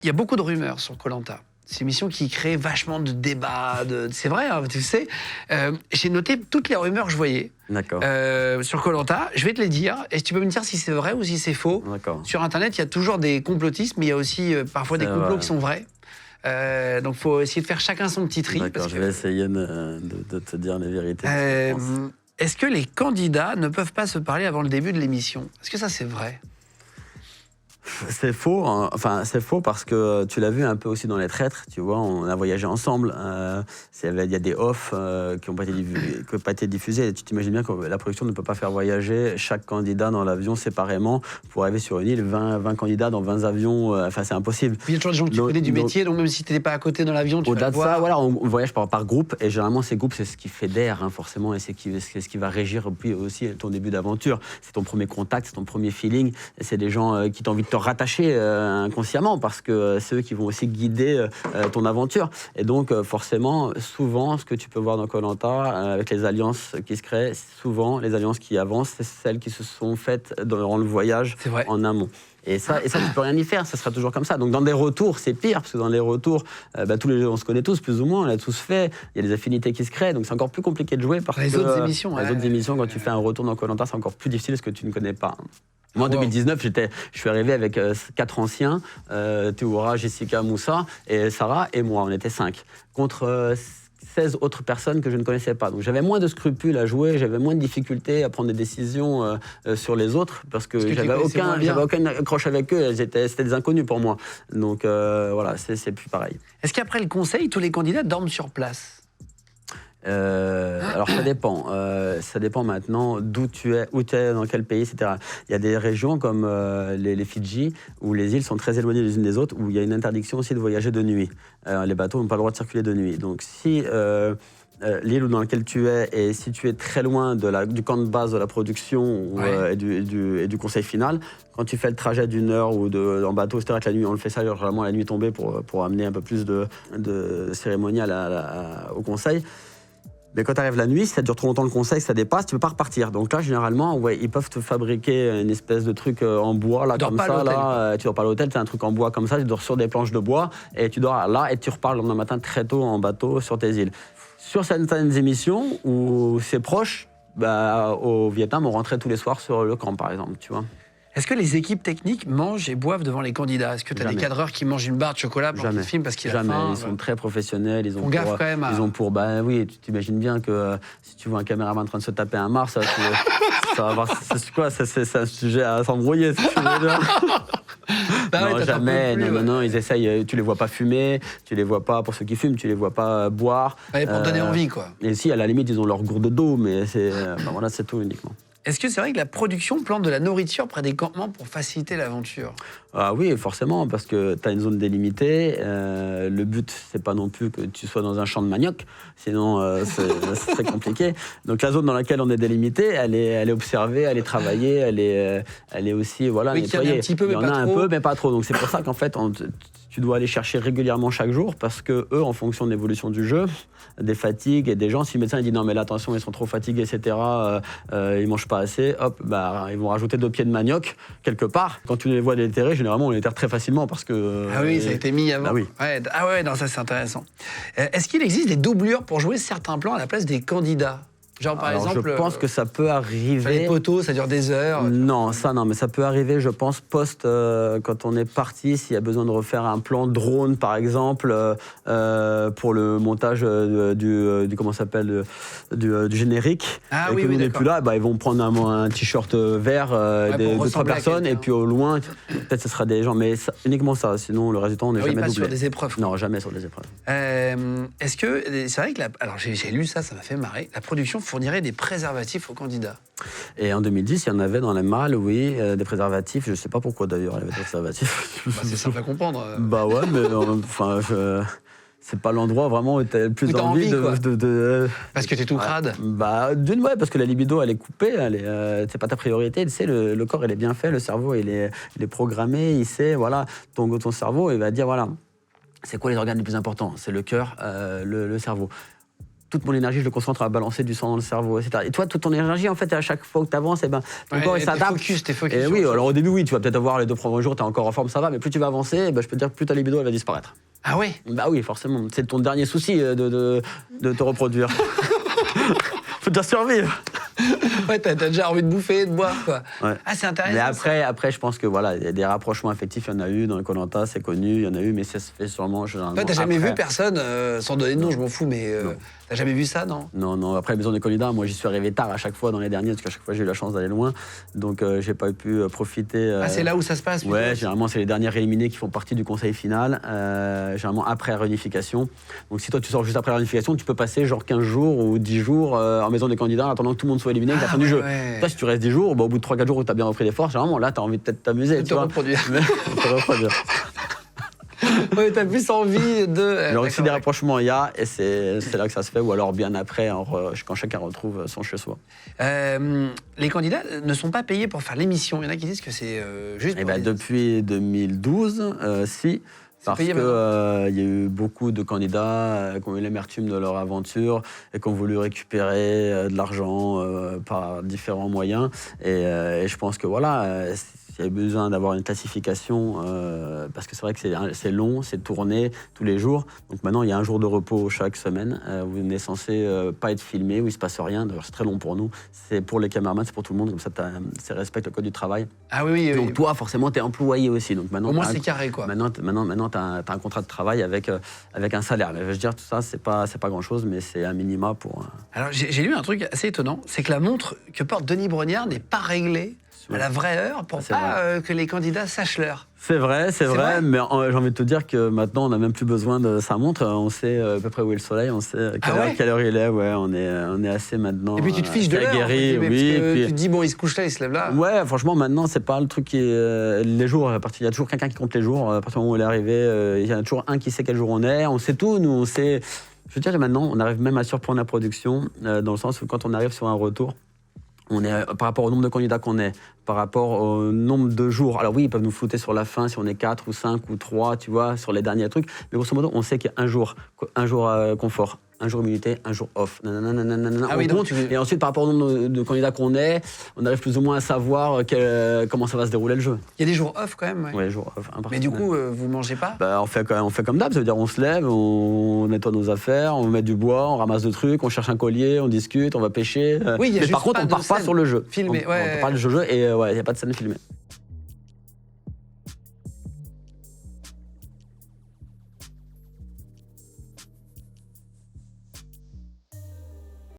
Il y a beaucoup de rumeurs sur koh. C'est une émission qui crée vachement de débats. C'est vrai, hein, tu sais. J'ai noté toutes les rumeurs que je voyais. D'accord. Sur koh. Je vais te les dire. Et tu peux me dire si c'est vrai ou si c'est faux. D'accord. Sur Internet, il y a toujours des complotistes, mais il y a aussi parfois des complots qui sont vrais. Donc, il faut essayer de faire chacun son petit tri. D'accord, je vais essayer de te dire les vérités. Est-ce que les candidats ne peuvent pas se parler avant le début de l'émission? Est-ce que ça, c'est vrai? C'est faux, hein. Enfin c'est faux parce que tu l'as vu un peu aussi dans Les Traîtres, tu vois, on a voyagé ensemble, il y a des offs qui n'ont pas été diffusés, et tu t'imagines bien que la production ne peut pas faire voyager chaque candidat dans l'avion séparément pour arriver sur une île, 20 candidats dans 20 avions, enfin c'est impossible. Il y a toujours des gens qui connaissent du métier, donc même si tu n'étais pas à côté dans l'avion, tu vas le voir. Au-delà de ça, voilà, on voyage par groupe, et généralement ces groupes c'est ce qui fédère, hein, forcément, et c'est ce qui va régir aussi ton début d'aventure. C'est ton premier contact, c'est ton premier feeling, et c'est des gens qui t'ont envie de te rattacher inconsciemment, parce que c'est eux qui vont aussi guider ton aventure. Et donc forcément, souvent, ce que tu peux voir dans koh avec les alliances qui se créent, souvent les alliances qui avancent, c'est celles qui se sont faites durant le voyage en amont. Et ça, tu peux rien y faire, ça sera toujours comme ça. Donc dans des retours, c'est pire, parce que dans les retours, on se connaît tous, plus ou moins, on l'a tous fait, il y a des affinités qui se créent, donc c'est encore plus compliqué de jouer. Parce les que autres émissions, les autres émissions, quand tu fais un retour dans koh, c'est encore plus difficile parce que tu ne connais pas. Moi, en 2019, je suis arrivé avec 4 anciens, Théoura, Jessica, Moussa, et Sarah, et moi, on était 5, contre 16 autres personnes que je ne connaissais pas. Donc j'avais moins de scrupules à jouer, j'avais moins de difficultés à prendre des décisions sur les autres, parce que j'avais aucun accroche avec eux, c'était des inconnus pour moi. Donc voilà, c'est plus pareil. Est-ce qu'après le conseil, tous les candidats dorment sur place? Alors ça dépend maintenant d'où tu es, dans quel pays, etc. Il y a des régions comme les Fidji, où les îles sont très éloignées les unes des autres, où il y a une interdiction aussi de voyager de nuit. Les bateaux n'ont pas le droit de circuler de nuit. Donc si l'île dans laquelle tu es est située très loin du camp de base de la production et du conseil final, quand tu fais le trajet d'une heure ou en bateau, etc., la nuit, on le fait ça généralement la nuit tombée pour amener un peu plus de cérémonial au conseil. Mais quand tu arrives la nuit, si ça dure trop longtemps le conseil, ça dépasse, tu peux pas repartir. Donc là, généralement, ils peuvent te fabriquer une espèce de truc en bois, là, comme ça. Là, tu dors pas à l'hôtel, c'est un truc en bois comme ça, tu dors sur des planches de bois, et tu dors là, et tu repars le lendemain matin très tôt en bateau sur tes îles. Sur certaines émissions où c'est proche, au Vietnam, on rentrait tous les soirs sur le camp, par exemple, tu vois. Est-ce que les équipes techniques mangent et boivent devant les candidats? Est-ce que tu as des cadreurs qui mangent une barre de chocolat pendant qu'ils filment parce qu'ils ont faim? Ils sont très professionnels. Ils ont gaffe quand même. Oui, tu t'imagines bien que si tu vois un caméraman en train de se taper un Mars, ça va avoir. C'est un sujet à s'embrouiller. Si tu veux dire. Non, jamais. Non, ils essayent. Tu les vois pas fumer, tu les vois pas, pour ceux qui fument, tu les vois pas boire. Pour te donner envie, quoi. Et si, à la limite, ils ont leur gourde d'eau, mais c'est tout uniquement. Est-ce que c'est vrai que la production plante de la nourriture près des campements pour faciliter l'aventure? Ah oui, forcément, parce que tu as une zone délimitée. Le but, c'est pas non plus que tu sois dans un champ de manioc, sinon c'est très compliqué. Donc la zone dans laquelle on est délimité, elle est observée, elle est travaillée, elle est aussi nettoyée. Il y en a un petit peu, mais pas trop. Il y en a un peu, mais pas trop. Donc c'est pour ça qu'en fait, tu dois aller chercher régulièrement chaque jour, parce que eux, en fonction de l'évolution du jeu, des fatigues et des gens, si le médecin dit non mais là attention, ils sont trop fatigués, etc., ils mangent pas assez, hop, ils vont rajouter 2 pieds de manioc quelque part. Quand tu les vois déterrer, généralement on les déterre très facilement parce que... Ah oui, ça a été mis avant. Ah oui. Non, ça c'est intéressant. Est-ce qu'il existe des doublures pour jouer certains plans à la place des candidats? Genre par exemple, je pense que ça peut arriver. Les poteaux, ça dure des heures. Non, mais ça peut arriver, je pense, quand on est parti, s'il y a besoin de refaire un plan drone, par exemple, pour le montage du générique. Ah et oui, que nous n'est d'accord. plus là, ils vont prendre un t-shirt vert de 3 personnes, et puis au loin, peut-être ce sera des gens, mais uniquement ça. Sinon, le reste du temps, on n'est jamais pas doublé. sur des épreuves. Non, jamais sur des épreuves. Est-ce que c'est vrai que alors j'ai lu ça m'a fait marrer. La production fournirait des préservatifs aux candidats. Et en 2010, il y en avait dans les malles, oui, des préservatifs. Je ne sais pas pourquoi d'ailleurs, il y avait des préservatifs. C'est simple à comprendre. Ouais, mais c'est pas l'endroit vraiment où tu as le plus envie de... Parce que tu es tout crade. Parce que la libido, elle est coupée, c'est pas ta priorité. Tu sais, le corps, il est bien fait, le cerveau, il est programmé, il sait, voilà, ton cerveau, il va dire, voilà, c'est quoi les organes les plus importants? C'est le cœur, le cerveau. toute mon énergie, je le concentre à balancer du sang dans le cerveau, etc. Et toi, toute ton énergie, en fait, à chaque fois que tu avances, ton corps il s'adapte. T'es focus. Et oui, alors au début, oui, tu vas peut-être avoir les 2 premiers jours, tu es encore en forme, ça va, mais plus tu vas avancer, je peux te dire, plus ta libido, elle va disparaître. Ah oui. Bah oui, forcément. C'est ton dernier souci de te reproduire. Faut déjà survivre. Ouais, t'as déjà envie de bouffer, de boire, quoi. Ouais. Ah, c'est intéressant. Mais après, je pense que voilà, il y a des rapprochements affectifs, il y en a eu dans le Koh-Lanta, c'est connu, il y en a eu, mais ça se fait sûrement généralement. Toi, t'as jamais après. vu personne, sans donner de nom, je m'en fous, mais t'as jamais vu ça, non? Non. Après, la maison des candidats, moi, j'y suis arrivé tard à chaque fois dans les derniers, parce qu'à chaque fois, j'ai eu la chance d'aller loin. Donc, j'ai pas pu profiter. Ah, c'est là où ça se passe? Ouais, généralement, c'est les derniers éliminés qui font partie du conseil final, généralement après la réunification. Donc, si toi, tu sors juste après la réunification, tu peux passer genre 15 jours ou 10 jours en maison des candidats en attendant que tout le monde soit éliminé à la fin du jeu. Ouais. Toi, si tu restes 10 jours, au bout de 3-4 jours où tu as bien repris des forces, généralement, là, tu as envie de peut-être t'amuser. Te reproduire. Te reproduire. Ouais, t'as plus envie de. Alors, aussi des rapprochements, il y a, et c'est là que ça se fait, ou alors bien après, quand chacun retrouve son chez-soi. Les candidats ne sont pas payés pour faire l'émission. Il y en a qui disent que c'est juste. Et depuis 2012, si. Parce qu'il y a eu beaucoup de candidats qui ont eu l'amertume de leur aventure et qui ont voulu récupérer de l'argent par différents moyens. Et je pense que voilà, il y a besoin d'avoir une classification parce que c'est vrai que c'est long, c'est tourné tous les jours. Donc maintenant, il y a un jour de repos chaque semaine. Vous n'êtes censé pas être filmé, où il ne se passe rien. D'ailleurs, c'est très long pour nous. C'est pour les caméramans, c'est pour tout le monde. Comme ça, c'est respecte le code du travail. Ah oui. Donc toi, forcément, tu es employé aussi. Donc maintenant, au moins, c'est carré, quoi. Maintenant, tu as un contrat de travail avec un salaire. Mais je veux dire, tout ça, c'est pas grand-chose, mais c'est un minima pour... Alors, j'ai lu un truc assez étonnant. C'est que la montre que porte Denis Brognard n'est pas réglée à la vraie heure pour pas que les candidats sachent l'heure. C'est vrai, mais j'ai envie de te dire que maintenant, on n'a même plus besoin de sa montre. On sait à peu près où est le soleil, on sait quelle heure il est. Ouais, on est assez maintenant. Et puis tu te fiches de l'heure. Aguerri, oui. Puis... Tu te dis, bon, il se couche là, il se lève là. Ouais, franchement, maintenant, c'est pas le truc qui est. Les jours, il y a toujours quelqu'un qui compte les jours. À partir du moment où il est arrivé, il y en a toujours un qui sait quel jour on est. On sait tout, nous, on sait. Je veux dire, maintenant, on arrive même à surprendre la production, dans le sens où quand on arrive sur un retour, on est, par rapport au nombre de candidats qu'on est, par rapport au nombre de jours. Alors oui, ils peuvent nous flouter sur la fin, si on est 4 ou 5 ou 3, tu vois, sur les derniers trucs. Mais grosso modo, on sait qu'il y a un jour confort, un jour immunité, un jour off. Ah oui, donc Et ensuite, par rapport au nombre de candidats qu'on est, on arrive plus ou moins à savoir comment ça va se dérouler le jeu. Il y a des jours off quand même. Ouais, jours off. Mais du coup, vous mangez pas? On fait comme d'hab, ça veut dire on se lève, on nettoie nos affaires, on met du bois, on ramasse des trucs, on cherche un collier, on discute, on va pêcher. Oui, mais par contre, on part pas sur le jeu. Filmé, on parle du jeu et il n'y a pas de scène filmée.